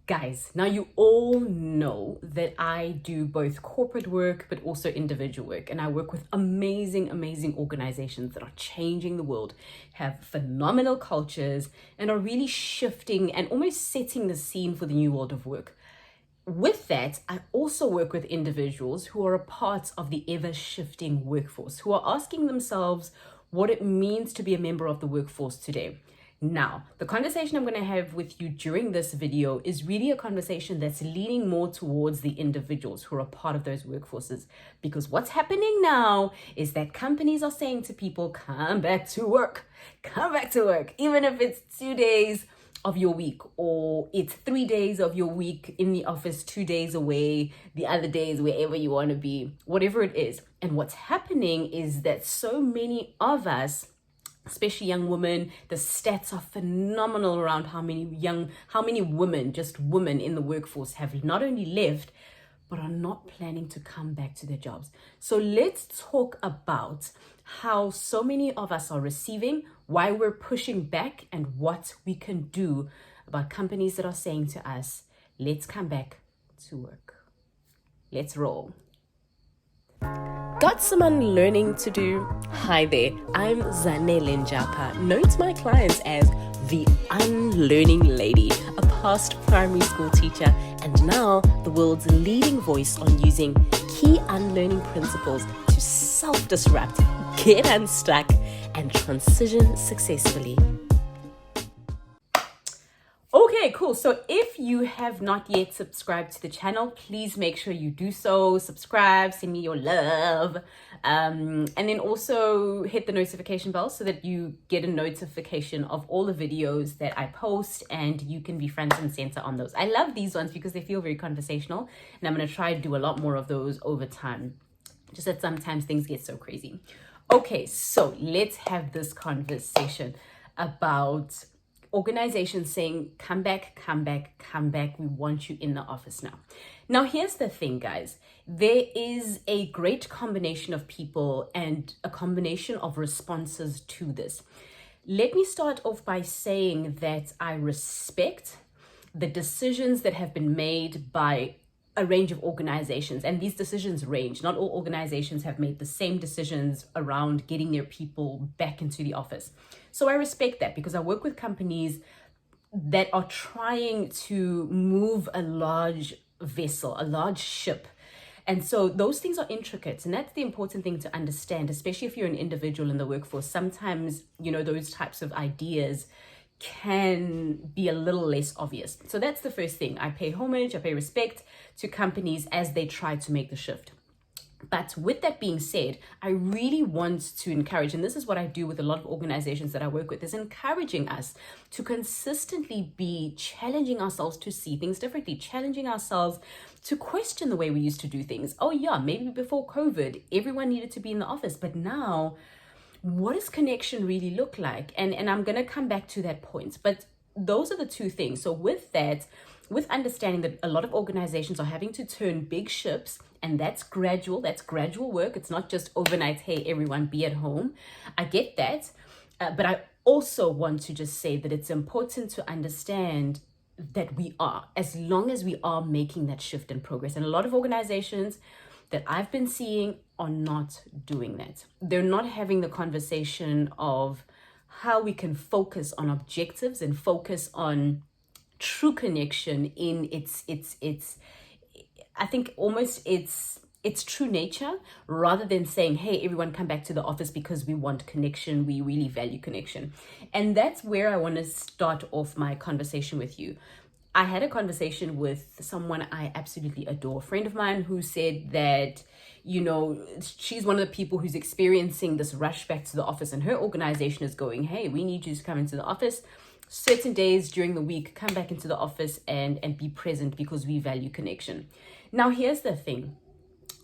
Guys, now you all know that I do both corporate work but also individual work, and I work with amazing organizations that are changing the world, have phenomenal cultures, and are really shifting and almost setting the scene for the new world of work. With that, I also work with individuals who are a part of the ever-shifting workforce, who are asking themselves what it means to be a member of the workforce today. Now, the conversation I'm going to have with you during this video is really a conversation that's leaning more towards the individuals who are a part of those workforces. Because what's happening now is that companies are saying to people, come back to work, even if it's 2 days of your week, or it's 3 days of your week in the office, 2 days away, the other days wherever you want to be, whatever it is. And what's happening is that so many of us, especially young women, the stats are phenomenal around how many women, just women in the workforce, have not only left, but are not planning to come back to their jobs. So let's talk about how so many of us are receiving, why we're pushing back, and what we can do about companies that are saying to us, let's come back to work. Let's roll. Got some unlearning to do? Hi there, I'm Zanele Njapa, known to my clients as the Unlearning Lady, a past primary school teacher and now the world's leading voice on using key unlearning principles to self-disrupt, get unstuck, and transition successfully. Okay, cool. So if you have not yet subscribed to the channel, please make sure you do so. Subscribe, send me your love, and then also hit the notification bell so that you get a notification of all the videos that I post, and you can be front and center on those. I love these ones because they feel very conversational, and I'm going to try to do a lot more of those over time. Just that sometimes things get so crazy. Okay, so let's have this conversation about organizations saying, come back, we want you in the office now. Now, here's the thing, guys. There is a great combination of people and a combination of responses to this. Let me start off by saying that I respect the decisions that have been made by a range of organizations, and these decisions range. Not all organizations have made the same decisions around getting their people back into the office. So I respect that because I work with companies that are trying to move a large vessel, a large ship. And so those things are intricate, and that's the important thing to understand, especially if you're an individual in the workforce. Sometimes, those types of ideas can be a little less obvious. So that's the first thing. I pay homage, I pay respect to companies as they try to make the shift. But with that being said, I really want to encourage, and this is what I do with a lot of organizations that I work with, is encouraging us to consistently be challenging ourselves to see things differently, challenging ourselves to question the way we used to do things. Oh yeah, maybe before COVID, everyone needed to be in the office, but now, what does connection really look like? And I'm going to come back to that point. But those are the two things. So with that, with understanding that a lot of organizations are having to turn big ships, and that's gradual work. It's not just overnight, hey, everyone be at home. I get that. But I also want to just say that it's important to understand that as long as we are making that shift and progress. And a lot of organizations that I've been seeing are not doing that. They're not having the conversation of how we can focus on objectives and focus on true connection in its I think almost its true nature, rather than saying, hey, everyone come back to the office because we want connection, we really value connection. And that's where I want to start off my conversation with you. I had a conversation with someone I absolutely adore, a friend of mine, who said that, she's one of the people who's experiencing this rush back to the office, and her organization is going, hey, we need you to come into the office certain days during the week, come back into the office and be present because we value connection. Now, here's the thing.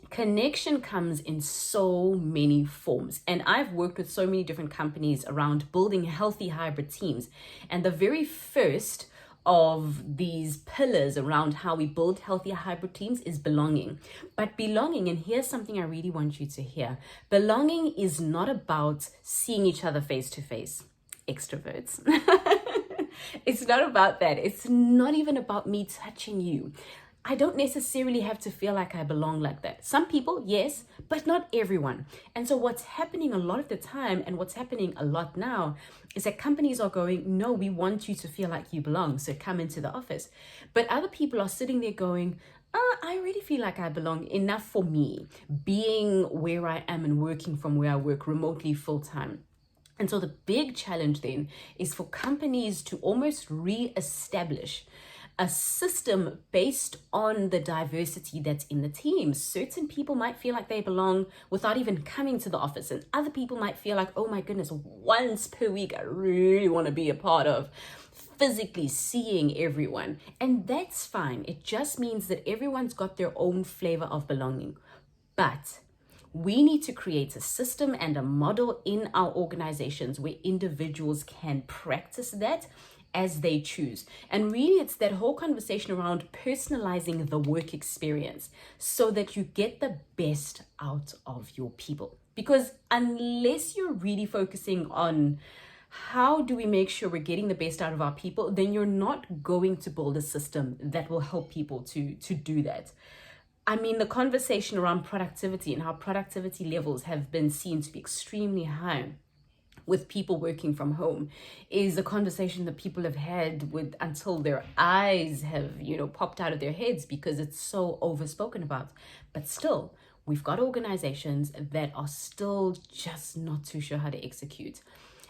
Connection comes in so many forms, and I've worked with so many different companies around building healthy hybrid teams. And the very first of these pillars around how we build healthier hybrid teams is belonging. But belonging, and here's something I really want you to hear, belonging is not about seeing each other face to face. Extroverts. It's not about that. It's not even about me touching you. I don't necessarily have to feel like I belong like that. Some people, yes, but not everyone. And so what's happening a lot of the time, and what's happening a lot now, is that companies are going, no, we want you to feel like you belong, so come into the office. But other people are sitting there going, I really feel like I belong, enough for me, being where I am and working from where I work remotely full time. And so the big challenge then is for companies to almost re-establish a system based on the diversity that's in the team. Certain people might feel like they belong without even coming to the office, and other people might feel like, oh my goodness, once per week I really want to be a part of physically seeing everyone. And that's fine. It just means that everyone's got their own flavor of belonging. But we need to create a system and a model in our organizations where individuals can practice that as they choose. And really, it's that whole conversation around personalizing the work experience so that you get the best out of your people. Because unless you're really focusing on how do we make sure we're getting the best out of our people, then you're not going to build a system that will help people to do that. I mean, the conversation around productivity and how productivity levels have been seen to be extremely high with people working from home is a conversation that people have had with until their eyes have, popped out of their heads because it's so overspoken about. But still, we've got organizations that are still just not too sure how to execute.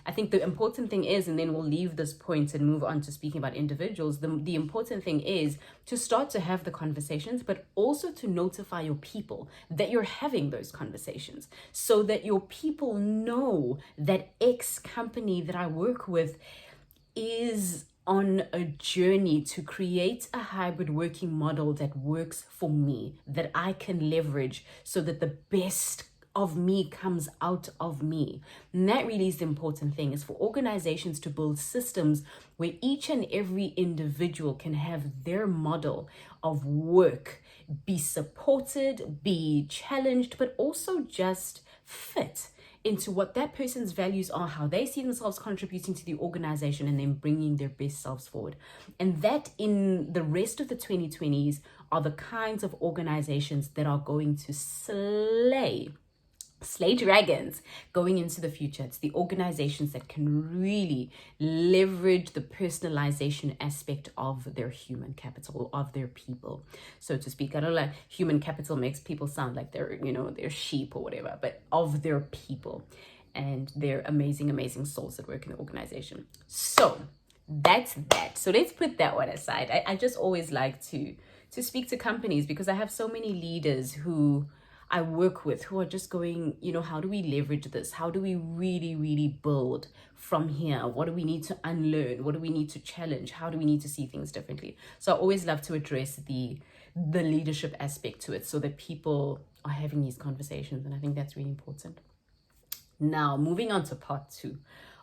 I think the important thing is, and then we'll leave this point and move on to speaking about individuals, the important thing is to start to have the conversations, but also to notify your people that you're having those conversations so that your people know that X company that I work with is on a journey to create a hybrid working model that works for me, that I can leverage so that the best of me comes out of me. And that really is the important thing, is for organizations to build systems where each and every individual can have their model of work be supported, be challenged, but also just fit into what that person's values are, how they see themselves contributing to the organization, and then bringing their best selves forward. And that in the rest of the 2020s are the kinds of organizations that are going to slay dragons going into the future. It's the organizations that can really leverage the personalization aspect of their human capital, of their people, so to speak. I don't like human capital makes people sound like they're sheep or whatever, but of their people and their amazing souls that work in the organization. So that's that. So let's put that one aside. I just always like to speak to companies because I have so many leaders who I work with who are just going, how do we leverage this? How do we really build from here? What do we need to unlearn? What do we need to challenge? How do we need to see things differently? So I always love to address the leadership aspect to it so that people are having these conversations. And I think that's really important. Now, moving on to part 2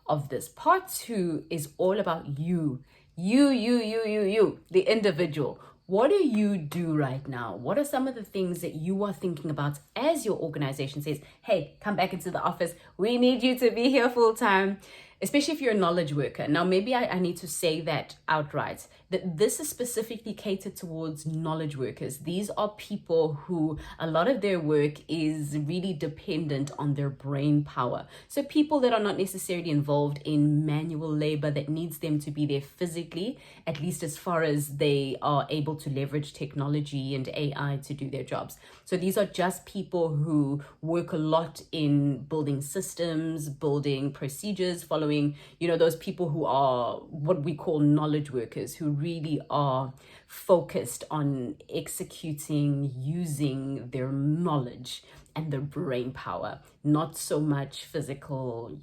of this. Part 2 is all about you, the individual. What do you do right now? What are some of the things that you are thinking about as your organization says, hey, come back into the office. We need you to be here full time, especially if you're a knowledge worker. Now, maybe I need to say that outright, that this is specifically catered towards knowledge workers. These are people who a lot of their work is really dependent on their brain power. So people that are not necessarily involved in manual labor that needs them to be there physically, at least as far as they are able to leverage technology and AI to do their jobs. So these are just people who work a lot in building systems, building procedures, following, those people who are what we call knowledge workers, who really are focused on executing, using their knowledge and their brain power, not so much physical,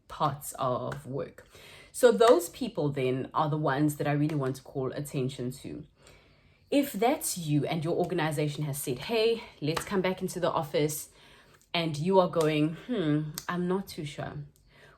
parts of work. So those people then are the ones that I really want to call attention to. If that's you and your organization has said, hey, let's come back into the office, and you are going, I'm not too sure.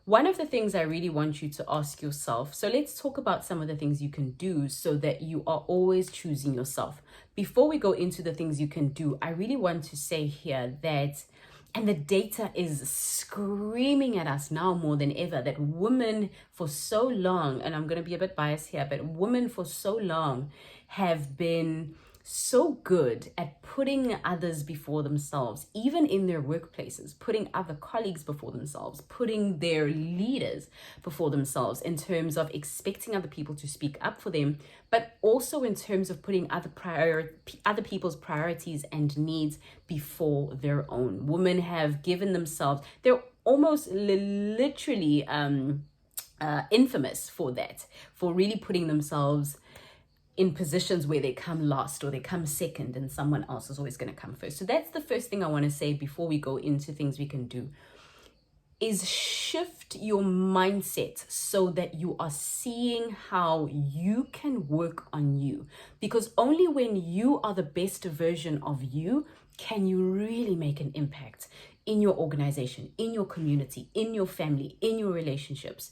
One of the things I really want you to ask yourself, so let's talk about some of the things you can do so that you are always choosing yourself. Before we go into the things you can do, I really want to say here that And the data is screaming at us now more than ever that women for so long, and I'm going to be a bit biased here, but women for so long have been so good at putting others before themselves, even in their workplaces, putting other colleagues before themselves, putting their leaders before themselves in terms of expecting other people to speak up for them, but also in terms of putting other people's priorities and needs before their own. Women have given themselves, they're almost literally infamous for that, for really putting themselves in positions where they come last or they come second and someone else is always going to come first. So that's the first thing I want to say before we go into things we can do, is shift your mindset so that you are seeing how you can work on you. Because only when you are the best version of you can you really make an impact in your organization, in your community, in your family, in your relationships.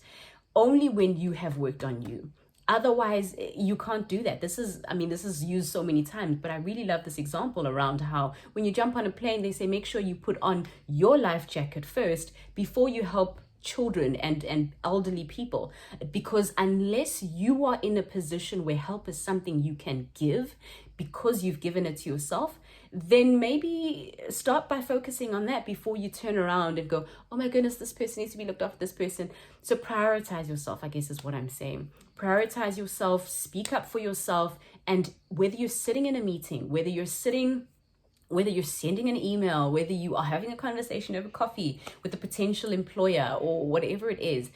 Only when you have worked on you. Otherwise, you can't do that. This is used so many times, but I really love this example around how when you jump on a plane, they say, make sure you put on your life jacket first before you help children and elderly people. Because unless you are in a position where help is something you can give because you've given it to yourself, then maybe start by focusing on that before you turn around and go, oh my goodness, this person needs to be looked after, this person. So prioritize yourself, I guess is what I'm saying. Prioritize yourself, speak up for yourself. And whether you're sitting in a meeting, whether you're sending an email, whether you are having a conversation over coffee with a potential employer or whatever it is,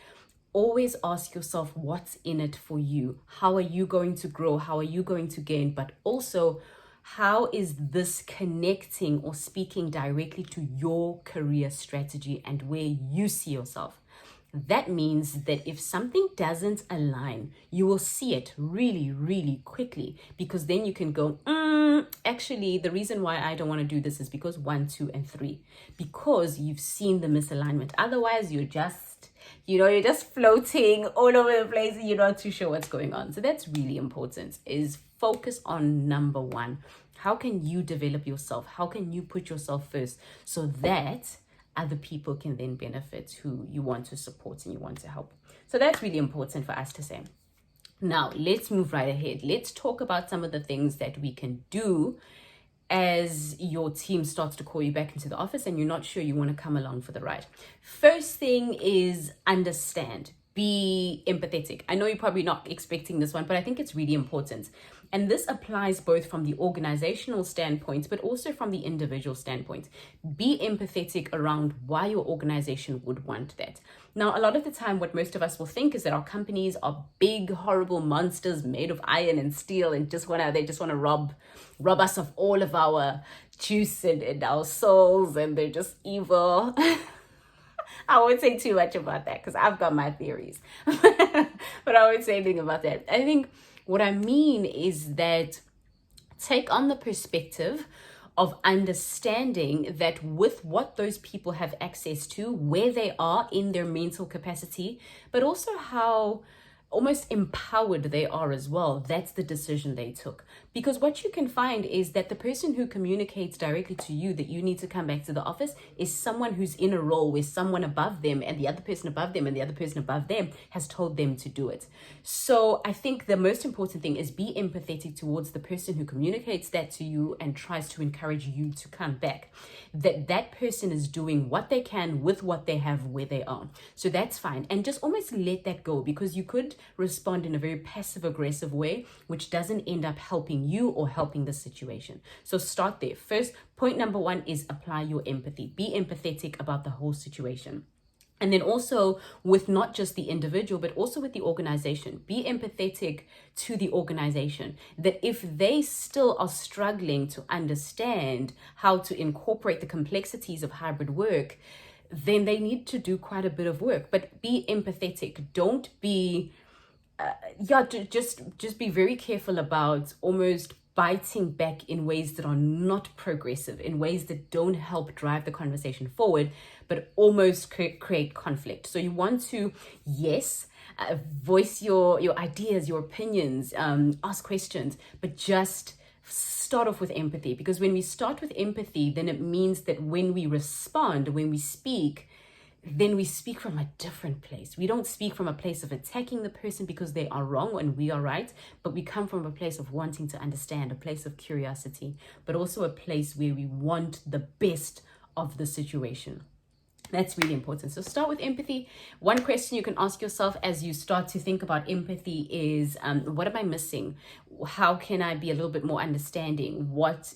always ask yourself what's in it for you. How are you going to grow? How are you going to gain? But also, how is this connecting or speaking directly to your career strategy and where you see yourself? That means that if something doesn't align, you will see it really, really quickly, because then you can go, actually, the reason why I don't want to do this is because 1, 2, and 3, because you've seen the misalignment. Otherwise, you're just floating all over the place and you're not too sure what's going on. So that's really important, is focus on number 1. How can you develop yourself? How can you put yourself first so that other people can then benefit who you want to support and you want to help? So that's really important for us to say. Now, let's move right ahead. Let's talk about some of the things that we can do as your team starts to call you back into the office and you're not sure you want to come along for the ride. First thing is understand. Be empathetic. I know you're probably not expecting this one, but I think it's really important. And this applies both from the organizational standpoint, but also from the individual standpoint. Be empathetic around why your organization would want that. Now, a lot of the time, what most of us will think is that our companies are big, horrible monsters made of iron and steel and they just want to rob us of all of our juice and our souls, and they're just evil. I won't say too much about that because I've got my theories, but I won't say anything about that. I think what I mean is that take on the perspective of understanding that with what those people have access to, where they are in their mental capacity, but also how almost empowered they are as well. That's the decision they took. Because what you can find is that the person who communicates directly to you that you need to come back to the office is someone who's in a role where someone above them and the other person above them and the other person above them has told them to do it. So I think the most important thing is be empathetic towards the person who communicates that to you and tries to encourage you to come back. That person is doing what they can with what they have where they are. So that's fine. And just almost let that go, because you could respond in a very passive aggressive way, which doesn't end up helping you or helping the situation. So start there. First, point number 1 is apply your empathy. Be empathetic about the whole situation. And then also with not just the individual, but also with the organization. Be empathetic to the organization, that if they still are struggling to understand how to incorporate the complexities of hybrid work, then they need to do quite a bit of work. But be empathetic. Don't be just be very careful about almost biting back in ways that are not progressive, in ways that don't help drive the conversation forward, but almost create conflict. So you want to, yes, voice your ideas, your opinions, ask questions, but just start off with empathy, because when we start with empathy, then it means that when we respond, when we speak, then we speak from a different place. We don't speak from a place of attacking the person because they are wrong and we are right, but we come from a place of wanting to understand, a place of curiosity, but also a place where we want the best of the situation. That's really important. So start with empathy. One question you can ask yourself as you start to think about empathy is, what am I missing? How can I be a little bit more understanding? What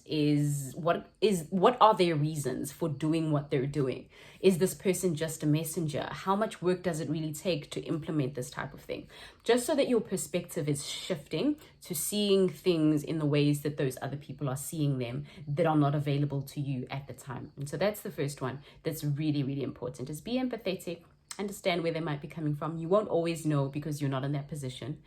are their reasons for doing what they're doing? Is this person just a messenger? How much work does it really take to implement this type of thing? Just so that your perspective is shifting to seeing things in the ways that those other people are seeing them that are not available to you at the time. And so that's the first one that's really, really important, is be empathetic, understand where they might be coming from. You won't always know because you're not in that position,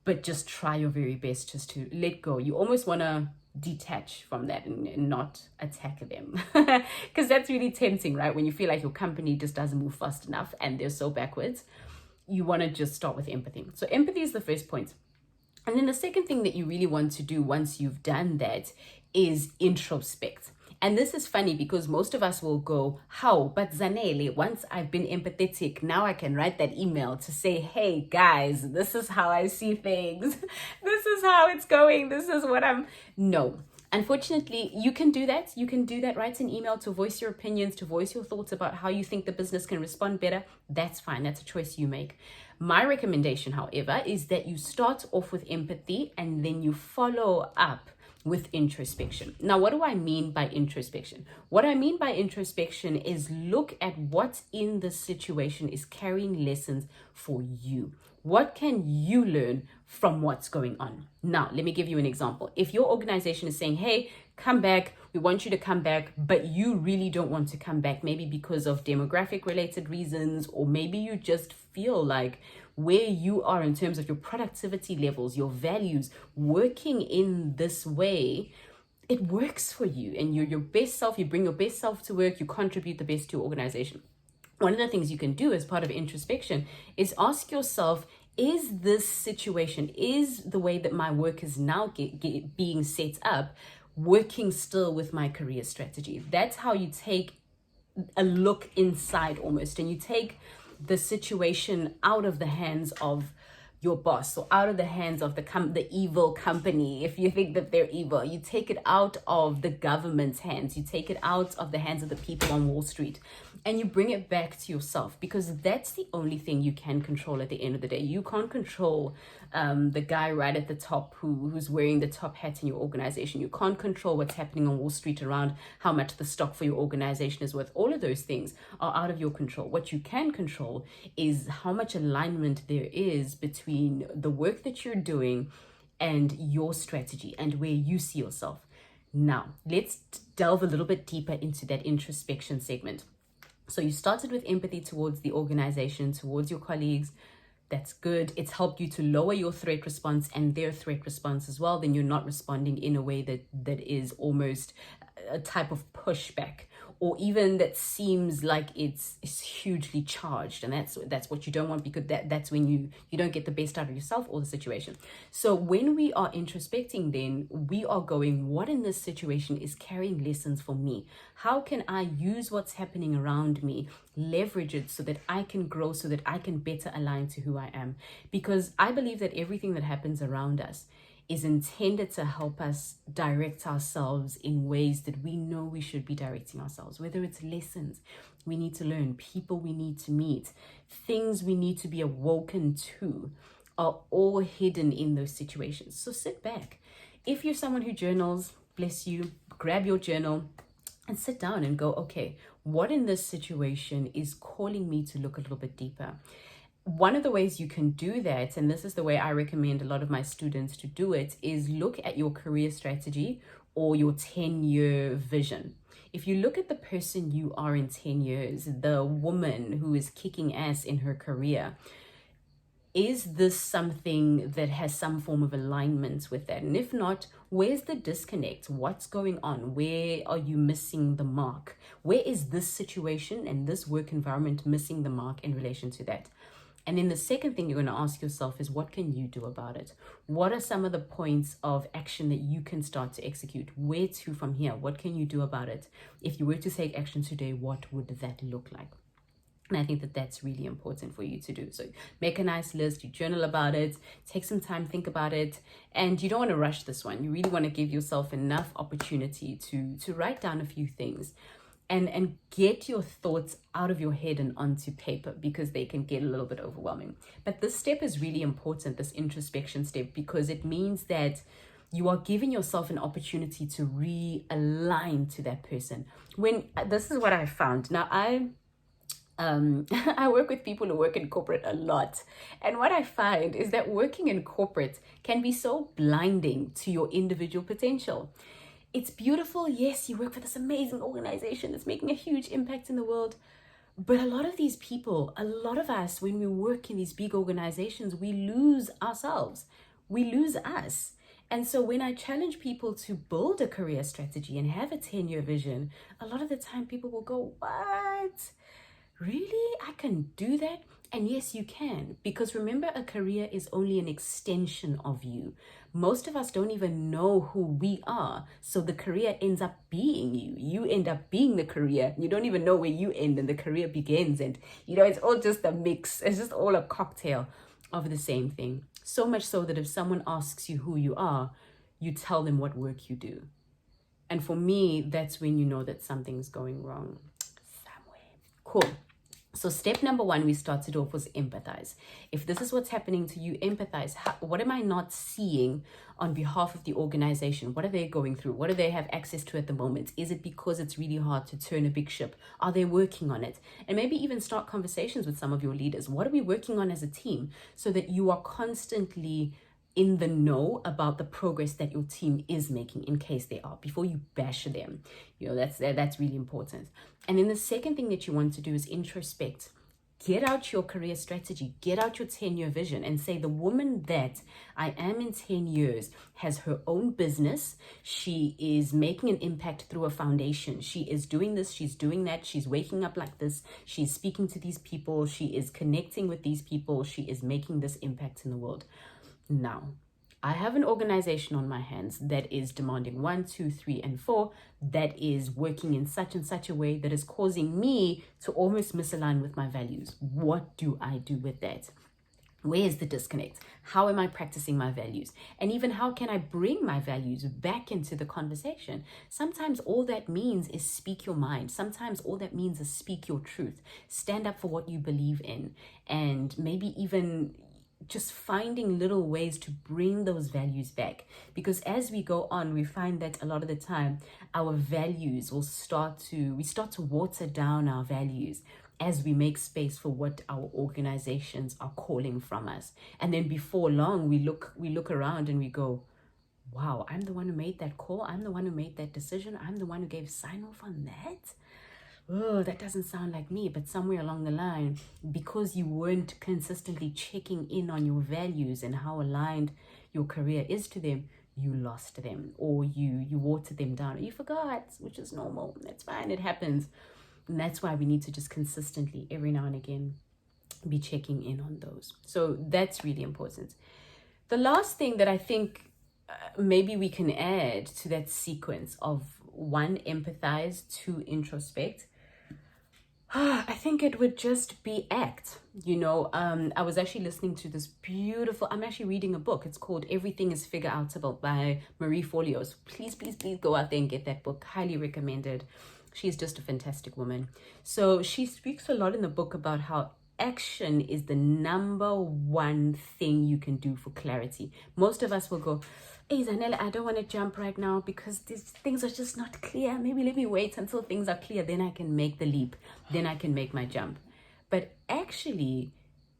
but just try your very best just to let go. You almost want to detach from that and not attack them, because that's really tempting, right? When you feel like your company just doesn't move fast enough and they're so backwards, you want to just start with empathy. So empathy is the first point. And then the second thing that you really want to do once you've done that is introspect. And this is funny because most of us will go, how? But Zanele, once I've been empathetic, now I can write that email to say, hey guys, this is how I see things. This is how it's going. This is what I'm... No. Unfortunately, you can do that. You can do that. Write an email to voice your opinions, to voice your thoughts about how you think the business can respond better. That's fine. That's a choice you make. My recommendation, however, is that you start off with empathy and then you follow up with introspection. Now, what do I mean by introspection? What I mean by introspection is look at what in the situation is carrying lessons for you. What can you learn from what's going on? Now, let me give you an example. If your organization is saying, hey, come back, we want you to come back, but you really don't want to come back, maybe because of demographic related reasons, or maybe you just feel like where you are in terms of your productivity levels, your values, working in this way, it works for you and you're your best self, you bring your best self to work, you contribute the best to your organization. One of the things you can do as part of introspection is ask yourself, is this situation, is the way that my work is now being set up, working still with my career strategy? That's how you take a look inside almost, and you take the situation out of the hands of your boss, or out of the hands of the evil company. If you think that they're evil, you take it out of the government's hands, you take it out of the hands of the people on Wall Street, and you bring it back to yourself, because that's the only thing you can control at the end of the day. You can't control the guy right at the top who's wearing the top hat in your organization. You can't control what's happening on Wall Street around how much the stock for your organization is worth. All of those things are out of your control. What you can control is how much alignment there is between the work that you're doing and your strategy and where you see yourself. Now, let's delve a little bit deeper into that introspection segment. So you started with empathy towards the organization, towards your colleagues. That's good. It's helped you to lower your threat response and their threat response as well. Then you're not responding in a way that is almost a type of pushback, or even that seems like it's hugely charged. And that's what you don't want, because that's when you don't get the best out of yourself or the situation. So when we are introspecting, then we are going, what in this situation is carrying lessons for me? How can I use what's happening around me, leverage it so that I can grow, so that I can better align to who I am? Because I believe that everything that happens around us is intended to help us direct ourselves in ways that we know we should be directing ourselves, whether it's lessons we need to learn, people we need to meet, things we need to be awoken to, are all hidden in those situations. So sit back. If you're someone who journals, bless you, grab your journal and sit down and go, okay, what in this situation is calling me to look a little bit deeper? One of the ways you can do that, and this is the way I recommend a lot of my students to do it, is look at your career strategy or your 10-year vision. If you look at the person you are in 10 years, the woman who is kicking ass in her career, is this something that has some form of alignment with that? And if not, where's the disconnect? What's going on? Where are you missing the mark? Where is this situation and this work environment missing the mark in relation to that? And then the second thing you're going to ask yourself is, what can you do about it? What are some of the points of action that you can start to execute? Where to from here? What can you do about it? If you were to take action today, what would that look like? And I think that that's really important for you to do. So make a nice list, you journal about it, take some time, think about it. And you don't want to rush this one. You really want to give yourself enough opportunity to write down a few things and get your thoughts out of your head and onto paper, because they can get a little bit overwhelming. But this step is really important, this introspection step, because it means that you are giving yourself an opportunity to realign to that person. This is what I found. Now, I work with people who work in corporate a lot. And what I find is that working in corporate can be so blinding to your individual potential. It's beautiful. Yes, you work for this amazing organization that's making a huge impact in the world. But a lot of these people, a lot of us, when we work in these big organizations, we lose ourselves. We lose us. And so when I challenge people to build a career strategy and have a 10-year vision, a lot of the time people will go, what? Really? I can do that? And yes, you can, because remember, a career is only an extension of you. Most of us don't even know who we are. So the career ends up being you. You end up being the career. You don't even know where you end and the career begins. And, it's all just a mix. It's just all a cocktail of the same thing. So much so that if someone asks you who you are, you tell them what work you do. And for me, that's when you know that something's going wrong somewhere. Cool. So step number 1 we started off was empathize. If this is what's happening to you, empathize. What am I not seeing on behalf of the organization? What are they going through? What do they have access to at the moment? Is it because it's really hard to turn a big ship? Are they working on it? And maybe even start conversations with some of your leaders. What are we working on as a team, so that you are constantly in the know about the progress that your team is making, in case they are, before you bash them. That's really important. And then the second thing that you want to do is introspect. Get out your career strategy, get out your 10-year vision, and say, the woman that I am in 10 years has her own business. She is making an impact through a foundation. She is doing this, she's doing that, she's waking up like this, she's speaking to these people, she is connecting with these people, she is making this impact in the world. Now, I have an organization on my hands that is demanding 1, 2, 3, and 4, that is working in such and such a way that is causing me to almost misalign with my values. What do I do with that? Where is the disconnect? How am I practicing my values? And even how can I bring my values back into the conversation? Sometimes all that means is speak your mind. Sometimes all that means is speak your truth. Stand up for what you believe in, and maybe even just finding little ways to bring those values back. Because as we go on, we find that a lot of the time our values will start to water down our values as we make space for what our organizations are calling from us. And then before long, we look around and we go, wow, I'm the one who made that call, I'm the one who made that decision, I'm the one who gave sign off on that. Oh, that doesn't sound like me. But somewhere along the line, because you weren't consistently checking in on your values and how aligned your career is to them, you lost them, or you watered them down, or you forgot, which is normal. That's fine, it happens. And that's why we need to just consistently, every now and again, be checking in on those. So that's really important. The last thing that I think maybe we can add to that sequence of 1, empathize, 2, introspect, I think it would just be act. I was actually listening to this I'm actually reading a book. It's called Everything is Figure Outable by Marie Forleo. So please go out there and get that book. Highly recommended. She's just a fantastic woman. So she speaks a lot in the book about how action is the number 1 thing you can do for clarity. Most of us will go, hey, Zanella, I don't want to jump right now because these things are just not clear. Maybe let me wait until things are clear. Then I can make the leap. Then I can make my jump. But actually,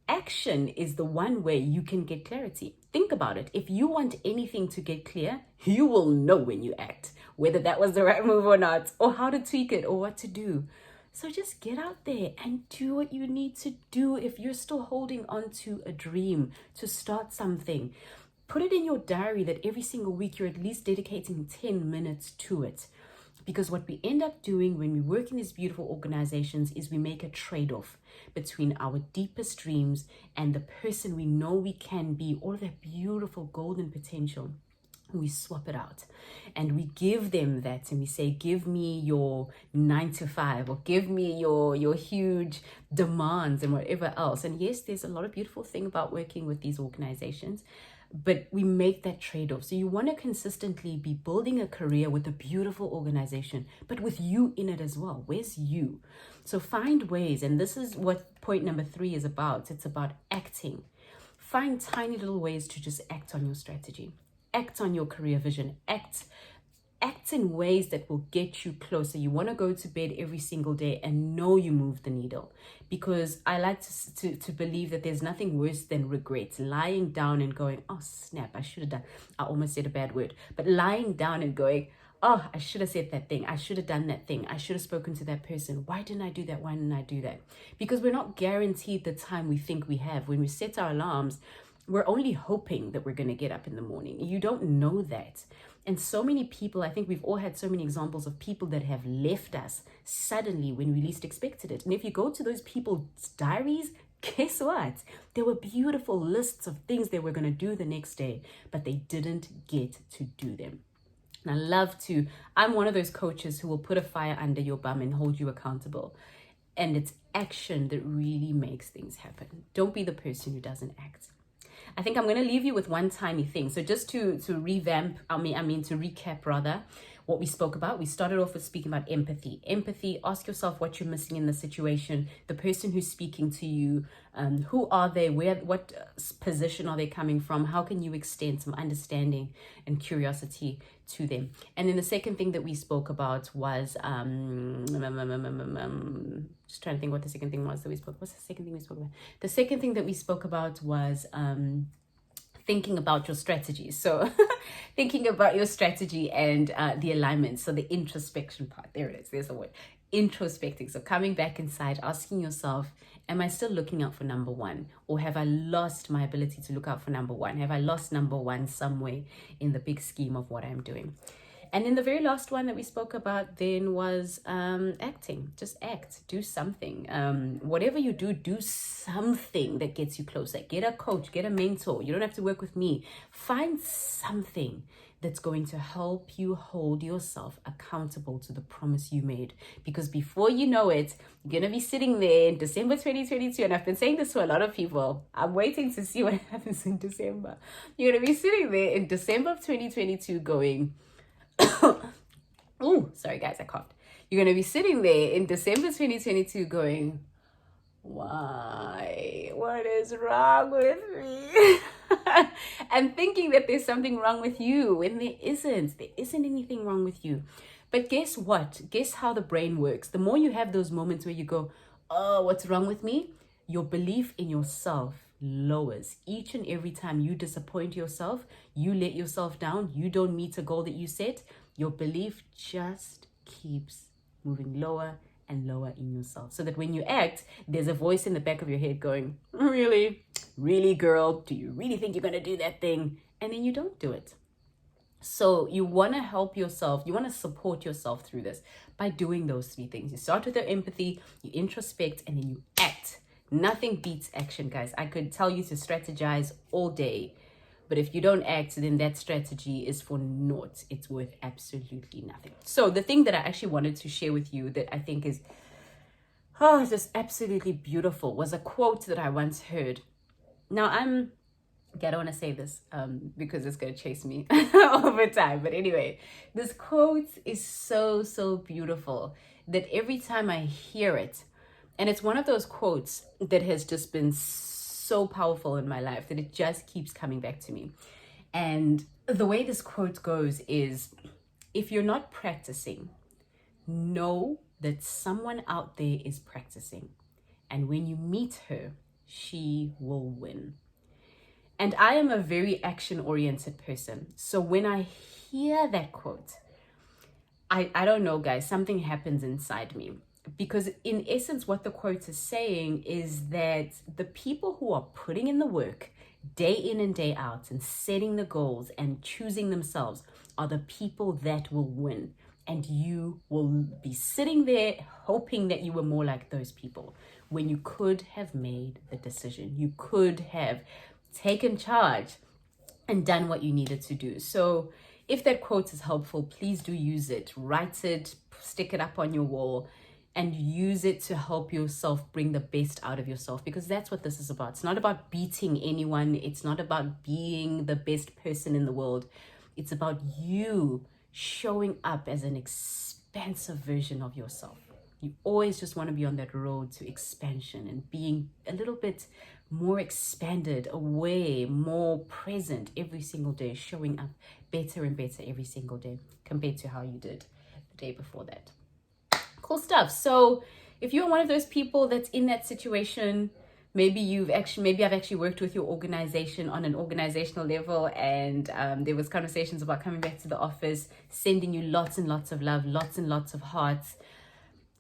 action is the one way you can get clarity. Think about it. If you want anything to get clear, you will know when you act, whether that was the right move or not, or how to tweak it, or what to do. So just get out there and do what you need to do. If you're still holding on to a dream, to start something, put it in your diary that every single week you're at least dedicating 10 minutes to it. Because what we end up doing when we work in these beautiful organizations is we make a trade-off between our deepest dreams and the person we know we can be, all of that beautiful golden potential. We swap it out and we give them that, and we say, give me your 9 to 5, or give me your huge demands and whatever else. And yes, there's a lot of beautiful thing about working with these organizations, but we make that trade-off. So you want to consistently be building a career with a beautiful organization, but with you in it as well. Where's you? So find ways, and this is what point number 3 is about. It's about acting. Find tiny little ways to just act on your strategy. Act on your career vision. Act in ways that will get you closer. You want to go to bed every single day and know you moved the needle, because I like to believe that there's nothing worse than regret. Lying down and going, oh snap, I should have done, I almost said a bad word, but lying down and going, oh, I should have said that thing. I should have done that thing. I should have spoken to that person. Why didn't I do that? Why didn't I do that? Because we're not guaranteed the time we think we have. When we set our alarms, we're only hoping that we're going to get up in the morning. You don't know that. And so many people, I think we've all had so many examples of people that have left us suddenly when we least expected it. And if you go to those people's diaries, guess what? There were beautiful lists of things they were going to do the next day, but they didn't get to do them. And I'm one of those coaches who will put a fire under your bum and hold you accountable. And it's action that really makes things happen. Don't be the person who doesn't act. I think I'm going to leave you with one tiny thing. So just to recap rather, what we spoke about. We started off with speaking about empathy. Empathy, ask yourself what you're missing in the situation, the person who's speaking to you, who are they, what position are they coming from, how can you extend some understanding and curiosity to them. And then the second thing that we spoke about was, just trying to think what the second thing was that we spoke about. What's the second thing we spoke about? The second thing that we spoke about was thinking about your strategy. So thinking about your strategy and the alignment. So the introspection part, there it is, there's the word, introspecting. So coming back inside, asking yourself, am I still looking out for number one? Or have I lost my ability to look out for number one? Have I lost number one somewhere in the big scheme of what I'm doing? And then the very last one that we spoke about then was acting. Just act, do something. Whatever you do, do something that gets you closer. Get a coach, get a mentor. You don't have to work with me. Find something that's going to help you hold yourself accountable to the promise you made. Because before you know it, you're going to be sitting there in December 2022. And I've been saying this to a lot of people. I'm waiting to see what happens in December. You're going to be sitting there in December of 2022 going, oh, sorry guys, I coughed. You're going to be sitting there in December 2022 going, why? What is wrong with me? And thinking that there's something wrong with you when there isn't. There isn't anything wrong with you. But guess what? Guess how the brain works. The more you have those moments where you go, oh, what's wrong with me? Your belief in yourself lowers. Each and every time you disappoint yourself, you let yourself down, you don't meet a goal that you set, your belief just keeps moving lower and lower in yourself. So that when you act, there's a voice in the back of your head going, really? Really, girl? Do you really think you're going to do that thing? And then you don't do it. So you want to help yourself, you want to support yourself through this by doing those 3 things. You start with your empathy, you introspect, and then you act. Nothing beats action, guys. I could tell you to strategize all day, but if you don't act, then that strategy is for naught. It's worth absolutely nothing. So the thing that I actually wanted to share with you that I think is just absolutely beautiful was a quote that I once heard. Now I don't want to say this because it's going to chase me over time. But anyway, this quote is so beautiful that every time I hear it, and it's one of those quotes that has just been so powerful in my life that it just keeps coming back to me. And the way this quote goes is, if you're not practicing, know that someone out there is practicing. And when you meet her, she will win. And I am a very action-oriented person. So when I hear that quote, I don't know, guys, something happens inside me. Because in essence, what the quote is saying is that the people who are putting in the work day in and day out and setting the goals and choosing themselves are the people that will win. and you will be sitting there hoping that you were more like those people, when you could have made the decision. You could have taken charge and done what you needed to do. So if that quote is helpful, please do use it. Write it, stick it up on your wall, and use it to help yourself bring the best out of yourself, because that's what this is about. It's not about beating anyone. It's not about being the best person in the world. It's about you showing up as an expansive version of yourself. You always just want to be on that road to expansion and being a little bit more expanded, away, more present every single day, showing up better and better every single day compared to how you did the day before that. Cool stuff. So if you're one of those people that's in that situation, maybe I've actually worked with your organization on an organizational level, and there was conversations about coming back to the office, sending you lots and lots of love, lots and lots of hearts.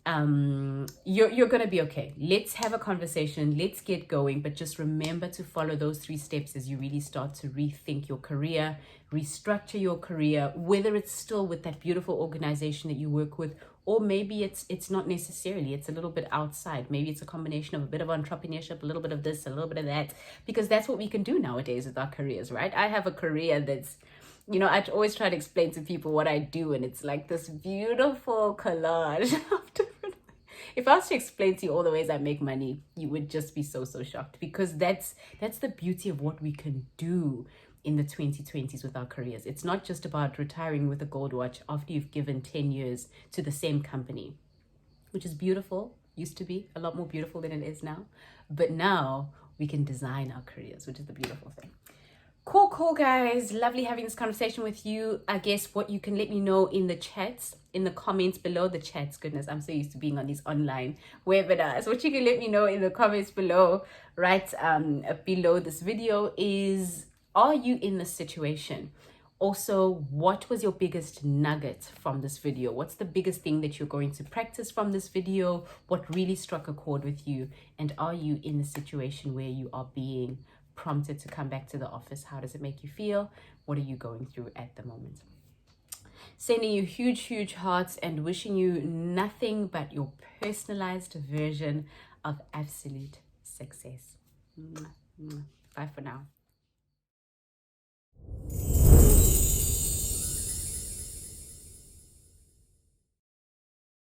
You're gonna be okay. Let's have a conversation, let's get going, but just remember to follow those 3 steps as you really start to rethink your career, restructure your career, whether it's still with that beautiful organization that you work with, or maybe it's not necessarily, it's a little bit outside. Maybe it's a combination of a bit of entrepreneurship, a little bit of this, a little bit of that, because that's what we can do nowadays with our careers, right? I have a career that's, I always try to explain to people what I do, and it's like this beautiful collage of different. If I was to explain to you all the ways I make money, you would just be so shocked, because that's the beauty of what we can do in the 2020s with our careers. It's not just about retiring with a gold watch after you've given 10 years to the same company, which is beautiful, used to be a lot more beautiful than it is now. But now we can design our careers, which is the beautiful thing. Cool, guys. Lovely having this conversation with you. I guess what you can let me know in the chats, in the comments below, the chats, goodness, I'm so used to being on these online webinars. What you can let me know in the comments below, right below this video, is, are you in this situation? Also, what was your biggest nugget from this video? What's the biggest thing that you're going to practice from this video? What really struck a chord with you? And are you in the situation where you are being prompted to come back to the office? How does it make you feel? What are you going through at the moment? Sending you huge hearts and wishing you nothing but your personalized version of absolute success. Bye for now.